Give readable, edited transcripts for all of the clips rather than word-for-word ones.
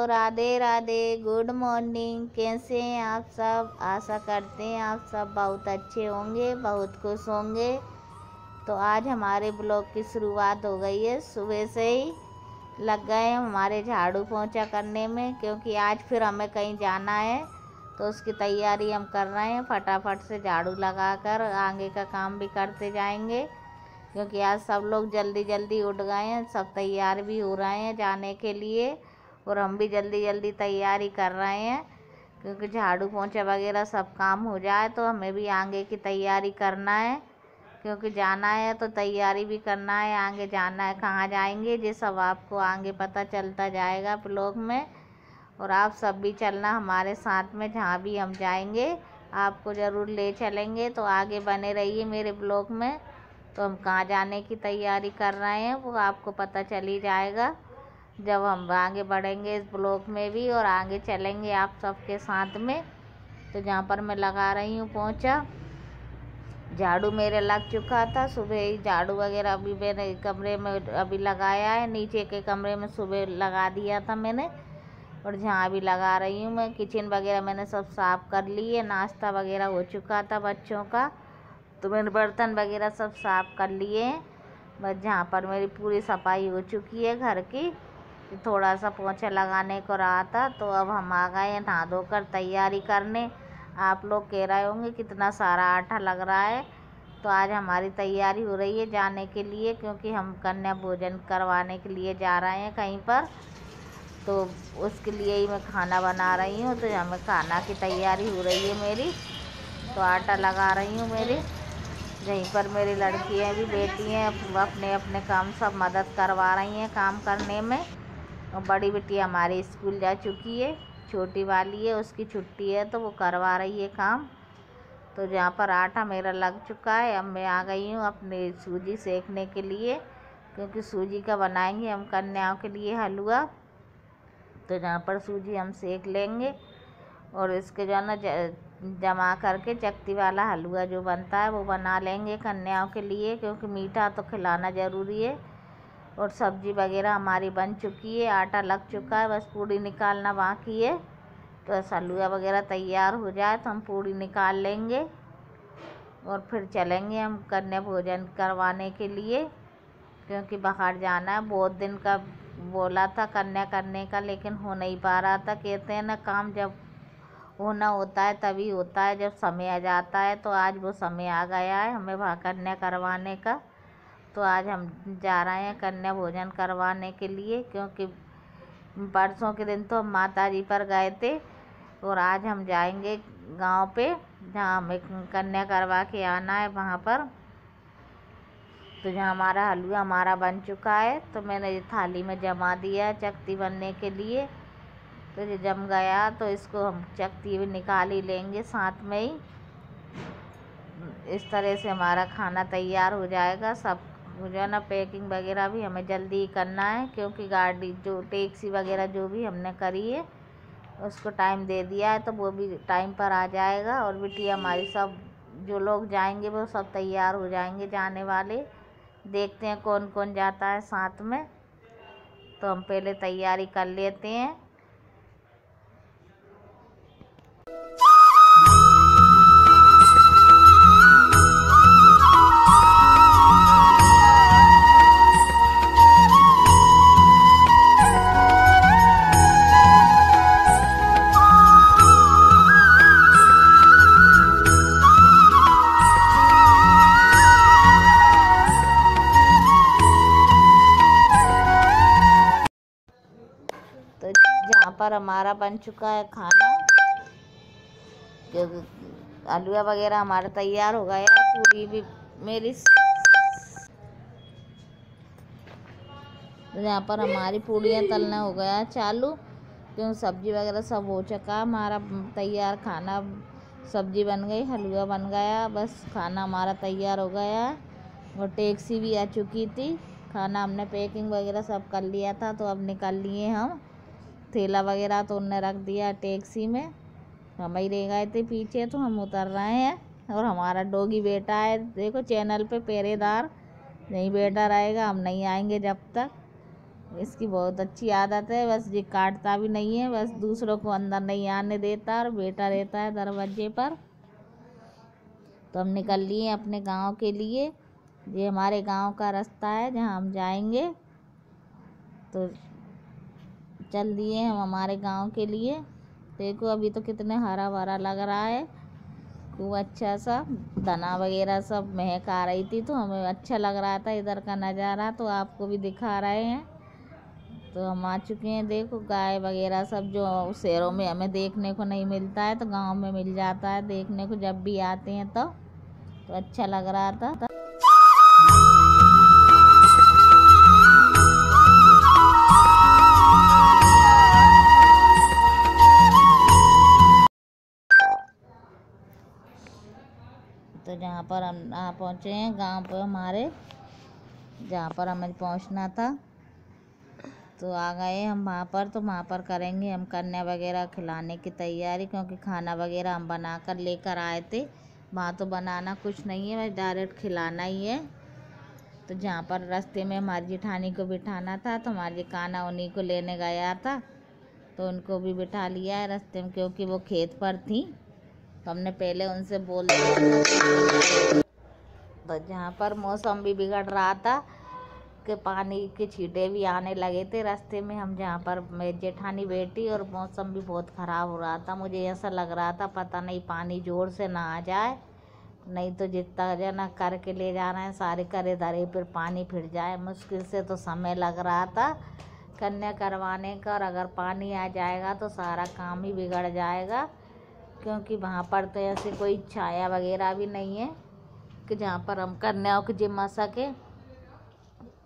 Radhe Radhe, good morning. कैसे हैं आप सब? आशा करते हैं आप सब बहुत अच्छे होंगे, बहुत खुश होंगे। तो आज हमारे ब्लॉग की शुरुआत हो गई है। सुबह से ही लग गए हैं हमारे झाड़ू पोंछा करने में, क्योंकि आज फिर हमें कहीं जाना है तो उसकी तैयारी हम कर रहे हैं। फटाफट से झाड़ू लगाकर आगे का काम भी करते जाएंगे, क्योंकि आज सब लोग जल्दी जल्दी उठ गए हैं, सब तैयार भी हो रहे हैं जाने के लिए, और हम भी जल्दी जल्दी तैयारी कर रहे हैं, क्योंकि झाड़ू पोंछा वगैरह सब काम हो जाए तो हमें भी आगे की तैयारी करना है, क्योंकि जाना है तो तैयारी भी करना है। आगे जाना है, कहाँ जाएंगे ये सब आपको आगे पता चलता जाएगा ब्लॉग में। और आप सब भी चलना हमारे साथ में, जहाँ भी हम जाएंगे आपको ज़रूर ले चलेंगे। तो आगे बने रहिए मेरे ब्लॉग में। तो हम कहाँ जाने की तैयारी कर रहे हैं वो आपको पता चल ही जाएगा जब हम आगे बढ़ेंगे इस ब्लॉग में भी, और आगे चलेंगे आप सबके साथ में। तो जहाँ पर मैं लगा रही हूँ पोंछा, झाड़ू मेरे लग चुका था सुबह ही। झाड़ू वगैरह अभी मैंने कमरे में अभी लगाया है, नीचे के कमरे में सुबह लगा दिया था मैंने। और जहाँ भी लगा रही हूँ मैं, किचन वगैरह मैंने सब साफ़ कर ली है। नाश्ता वगैरह हो चुका था बच्चों का, तो मैंने बर्तन वगैरह सब साफ़ कर लिए हैं। बस जहाँ पर मेरी पूरी सफाई हो चुकी है घर की, थोड़ा सा पोंछा लगाने को रहा था। तो अब हम आ गए हैं नहा धोकर तैयारी करने। आप लोग कह रहे होंगे कितना सारा आटा लग रहा है। तो आज हमारी तैयारी हो रही है जाने के लिए, क्योंकि हम कन्या भोजन करवाने के लिए जा रहे हैं कहीं पर। तो उसके लिए ही मैं खाना बना रही हूँ। तो हमें खाना की तैयारी हो रही है मेरी, तो आटा लगा रही हूँ मेरी। यहीं पर मेरी लड़कियाँ भी बेटी हैं, अपने अपने काम सब मदद करवा रही हैं काम करने में। और बड़ी बेटी हमारी स्कूल जा चुकी है, छोटी वाली है उसकी छुट्टी है तो वो करवा रही है काम। तो जहाँ पर आटा मेरा लग चुका है, अब मैं आ गई हूँ अपने सूजी सेकने के लिए, क्योंकि सूजी का बनाएंगे हम कन्याओं के लिए हलवा। तो जहाँ पर सूजी हम सेक लेंगे और इसके जो है ना जमा करके चक्ती वाला हलवा जो बनता है वो बना लेंगे कन्याओं के लिए, क्योंकि मीठा तो खिलाना ज़रूरी है। और सब्जी वगैरह हमारी बन चुकी है, आटा लग चुका है, बस पूड़ी निकालना बाकी है। तो हलवा वगैरह तैयार हो जाए तो हम पूड़ी निकाल लेंगे और फिर चलेंगे हम कन्या भोजन करवाने के लिए, क्योंकि बाहर जाना है। बहुत दिन का बोला था कन्या करने का, लेकिन हो नहीं पा रहा था। कहते हैं ना, काम जब होना होता है तभी होता है, जब समय आ जाता है। तो आज वो समय आ गया है हमें वहाँ कन्या करवाने का। तो आज हम जा रहे हैं कन्या भोजन करवाने के लिए, क्योंकि परसों के दिन तो हम माता जी पर गए थे, और आज हम जाएंगे गांव पे जहाँ हमें कन्या करवा के आना है वहाँ पर। तो जहाँ हमारा हलवा हमारा बन चुका है, तो मैंने ये थाली में जमा दिया है चक्ती बनने के लिए। तो ये जम गया तो इसको हम चक्ती भी निकाल ही लेंगे साथ में ही। इस तरह से हमारा खाना तैयार हो जाएगा। सब जो है ना पैकिंग वगैरह भी हमें जल्दी ही करना है, क्योंकि गाड़ी जो टैक्सी वगैरह जो भी हमने करी है उसको टाइम दे दिया है, तो वो भी टाइम पर आ जाएगा। और बिटिया हमारी सब जो लोग जाएंगे वो सब तैयार हो जाएंगे जाने वाले। देखते हैं कौन कौन जाता है साथ में, तो हम पहले तैयारी कर लेते हैं। तो जहाँ पर हमारा बन चुका है खाना, क्योंकि हलवा वगैरह हमारा तैयार हो गया, पूरी भी मेरी। तो यहाँ पर हमारी पूड़ियाँ तलना हो गया चालू, क्योंकि सब्जी वगैरह सब हो चुका हमारा तैयार। खाना सब्जी बन गई, हलवा बन गया, बस खाना हमारा तैयार हो गया। और टैक्सी भी आ चुकी थी, खाना हमने पैकिंग वगैरह सब कर लिया था। तो अब निकल लिए हम, थैला वगैरह तो उनने रख दिया टैक्सी में, हम ही रह गए थे पीछे। तो हम उतर रहे हैं, और हमारा डॉगी बेटा है देखो चैनल पे पहरेदार, नहीं बैठा रहेगा, हम नहीं आएंगे जब तक। इसकी बहुत अच्छी आदत है, बस ये काटता भी नहीं है, बस दूसरों को अंदर नहीं आने देता और बैठा रहता है दरवाजे पर। तो हम निकल लिए अपने गांव के लिए। ये हमारे गांव का रास्ता है जहां हम जाएंगे। तो चल दिए हम हमारे गांव के लिए। देखो अभी तो कितने हरा भरा लग रहा है, खूब अच्छा सा धना वगैरह सब महक आ रही थी, तो हमें अच्छा लग रहा था इधर का नज़ारा। तो आपको भी दिखा रहे हैं। तो हम आ चुके हैं। देखो गाय वगैरह सब जो शहरों में हमें देखने को नहीं मिलता है तो गांव में मिल जाता है देखने को, जब भी आते हैं तो अच्छा लग रहा था। तो जहाँ पर हम पहुँचे हैं गांव पर हमारे, जहाँ पर हमें पहुँचना था, तो आ गए हम वहाँ पर। तो वहाँ पर करेंगे हम कन्या वगैरह खिलाने की तैयारी, क्योंकि खाना वगैरह हम बना कर लेकर आए थे। वहाँ तो बनाना कुछ नहीं है, बस डायरेक्ट खिलाना ही है। तो जहाँ पर रास्ते में हमारी जेठानी को बिठाना था, तो हमारी काना उन्हीं को लेने गया था, तो उनको भी बिठा लिया है रास्ते में, क्योंकि वो खेत पर थी। तो हमने पहले उनसे बोल दिया। तो जहाँ पर मौसम भी बिगड़ रहा था कि पानी के छींटे भी आने लगे थे रास्ते में, हम जहाँ पर मेरी जेठानी बैठी, और मौसम भी बहुत ख़राब हो रहा था। मुझे ऐसा लग रहा था पता नहीं पानी ज़ोर से ना आ जाए, नहीं तो जितना जना करके ले जा रहे हैं सारे करे धरे फिर पानी फिर जाए। मुश्किल से तो समय लग रहा था कन्या करवाने का, और अगर पानी आ जाएगा तो सारा काम ही बिगड़ जाएगा, क्योंकि वहाँ पर तो ऐसे कोई छाया वगैरह भी नहीं है कि जहाँ पर हम कन्याओं को जिमा सके।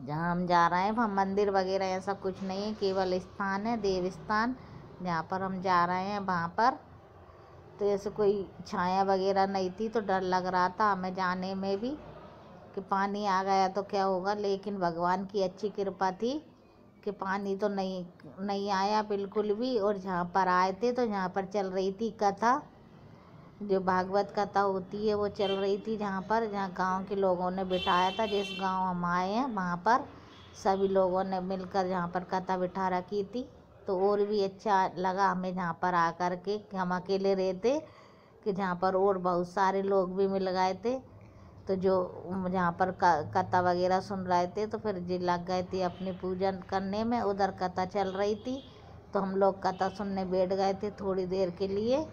जहाँ हम जा रहे हैं वहाँ मंदिर वगैरह ऐसा कुछ नहीं है, केवल स्थान है, देव स्थान जहाँ पर हम जा रहे हैं वहाँ पर। तो ऐसे कोई छाया वगैरह नहीं थी, तो डर लग रहा था हमें जाने में भी कि पानी आ गया तो क्या होगा। लेकिन भगवान की अच्छी कृपा थी कि पानी तो नहीं आया बिल्कुल भी। और जहाँ पर आए थे तो जहाँ पर चल रही थी कथा, जो भागवत कथा होती है वो चल रही थी, जहाँ गांव के लोगों ने बिठाया था। जिस गांव हम आए हैं वहाँ पर सभी लोगों ने मिलकर जहाँ पर कथा बिठा रखी थी। तो और भी अच्छा लगा हमें जहाँ पर आकर के, हम अकेले रहते कि जहाँ पर और बहुत सारे लोग भी मिल गए थे, तो जो जहाँ पर कथा वगैरह सुन रहे थे, तो फिर जी लग गए थे अपने पूजन करने में। उधर कथा चल रही थी तो हम लोग कथा सुनने बैठ गए थे थोड़ी देर के लिए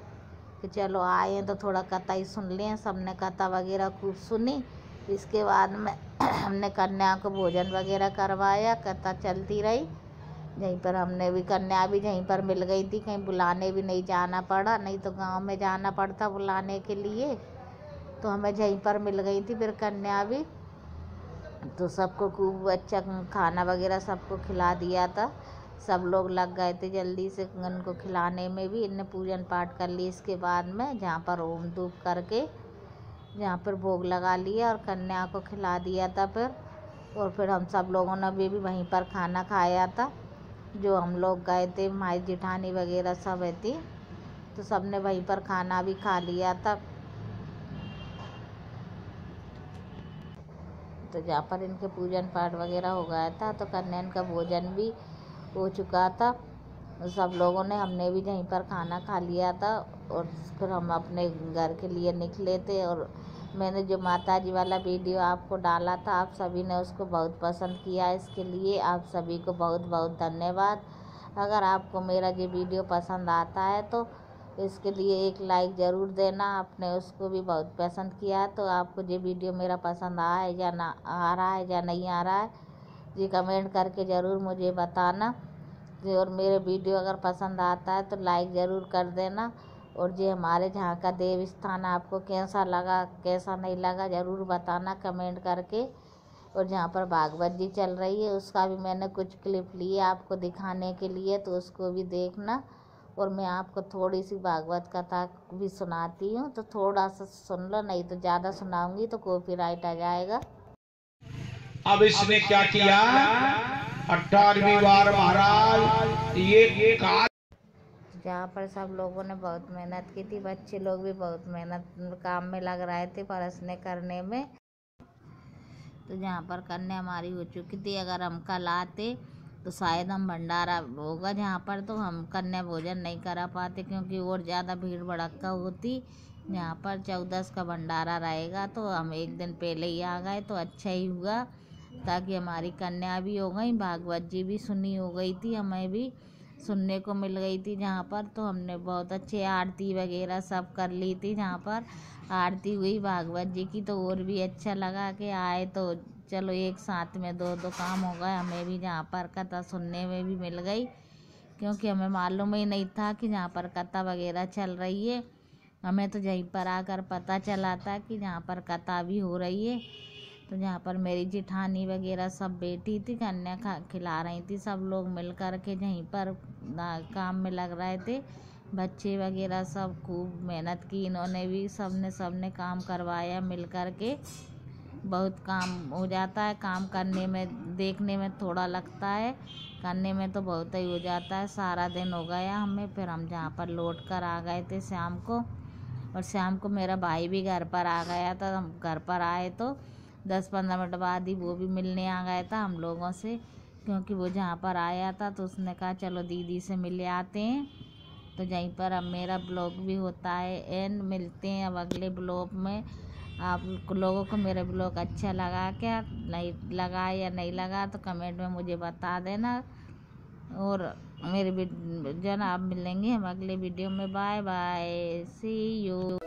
कि चलो आए हैं तो थोड़ा कथा ही सुन लें। सबने कथा वगैरह खूब सुनी। इसके बाद में हमने कन्या को भोजन वगैरह करवाया, कथा चलती रही। यहीं पर हमने भी कन्या भी यहीं पर मिल गई थी, कहीं बुलाने भी नहीं जाना पड़ा, नहीं तो गांव में जाना पड़ता बुलाने के लिए। तो हमें यहीं पर मिल गई थी फिर कन्या भी। तो सबको खूब अच्छा खाना वगैरह सबको खिला दिया था। सब लोग लग गए थे जल्दी से उनको खिलाने में भी। इनने पूजन पाठ कर ली। इसके बाद में जहाँ पर होम धूप करके जहाँ पर भोग लगा लिया और कन्या को खिला दिया था फिर। और फिर हम सब लोगों ने भी वहीं पर खाना खाया था, जो हम लोग गए थे, हमारी जेठानी वगैरह सब थी, तो सबने वहीं पर खाना भी खा लिया था। तो जहाँ पर इनके पूजन पाठ वगैरह हो गया था तो कन्या का भोजन भी हो चुका था। सब लोगों ने, हमने भी यहीं पर खाना खा लिया था और फिर हम अपने घर के लिए निकले थे। और मैंने जो माता जी वाला वीडियो आपको डाला था, आप सभी ने उसको बहुत पसंद किया। इसके लिए आप सभी को बहुत बहुत धन्यवाद। अगर आपको मेरा ये वीडियो पसंद आता है तो इसके लिए एक लाइक ज़रूर देना। आपने उसको भी बहुत पसंद किया, तो आपको ये वीडियो मेरा पसंद आया है या ना आ रहा है या नहीं आ रहा है, ये कमेंट करके ज़रूर मुझे बताना। और मेरे वीडियो अगर पसंद आता है तो लाइक ज़रूर कर देना। और ये हमारे जहाँ का देव स्थान आपको कैसा लगा कैसा नहीं लगा ज़रूर बताना कमेंट करके। और जहाँ पर भागवत जी चल रही है उसका भी मैंने कुछ क्लिप लिए आपको दिखाने के लिए, तो उसको भी देखना। और मैं आपको थोड़ी सी भागवत कथा भी सुनाती हूँ, तो थोड़ा सा सुन लो, नहीं तो ज़्यादा सुनाऊंगी तो कॉपीराइट आ जाएगा। अब इसने क्या किया, 18वीं बार महाराज ये काल, जहाँ पर सब लोगों ने बहुत मेहनत की थी, बच्चे लोग भी बहुत मेहनत काम में लग रहे थे परसने करने में। तो जहाँ पर कन्या हमारी हो चुकी थी, अगर हम कल आते तो शायद हम भंडारा होगा जहाँ पर, तो हम कन्या भोजन नहीं करा पाते क्योंकि और ज़्यादा भीड़ भड़क्का होती। यहाँ पर 14 का भंडारा रहेगा तो हम एक दिन पहले ही आ गए तो अच्छा ही हुआ, ताकि हमारी कन्या भी हो गई, भागवत जी भी सुनी हो गई थी, हमें भी सुनने को मिल गई थी जहाँ पर। तो हमने बहुत अच्छे आरती वगैरह सब कर ली थी जहाँ पर आरती हुई भागवत जी की, तो और भी अच्छा लगा कि आए तो चलो एक साथ में दो काम हो गए। हमें भी जहाँ पर कथा सुनने में भी मिल गई, क्योंकि हमें मालूम ही नहीं था कि जहाँ पर कथा वगैरह चल रही है। हमें तो यहीं पर आकर पता चला था कि जहाँ पर कथा भी हो रही है। तो जहाँ पर मेरी जिठानी वगैरह सब बैठी थी, कन्या खिला रही थी, सब लोग मिल कर के यहीं पर काम में लग रहे थे। बच्चे वगैरह सब खूब मेहनत की, इन्होंने भी सबने काम करवाया मिल कर के। बहुत काम हो जाता है, काम करने में देखने में थोड़ा लगता है, करने में तो बहुत ही हो जाता है। सारा दिन हो गया हमें, फिर हम जहाँ पर लौट कर आ गए थे शाम को, और शाम को मेरा भाई भी घर पर आ गया था। हम घर पर आए तो 10-15 मिनट बाद ही वो भी मिलने आ गया था हम लोगों से, क्योंकि वो जहाँ पर आया था तो उसने कहा चलो दीदी से मिले आते हैं। तो यहीं पर अब मेरा ब्लॉग भी होता है एंड मिलते हैं अब अगले ब्लॉग में। आप लोगों को मेरा ब्लॉग अच्छा लगा क्या, नहीं लगा या नहीं लगा तो कमेंट में मुझे बता देना। और मेरे जन आप मिलेंगे हम अगले वीडियो में। Bye bye, see you.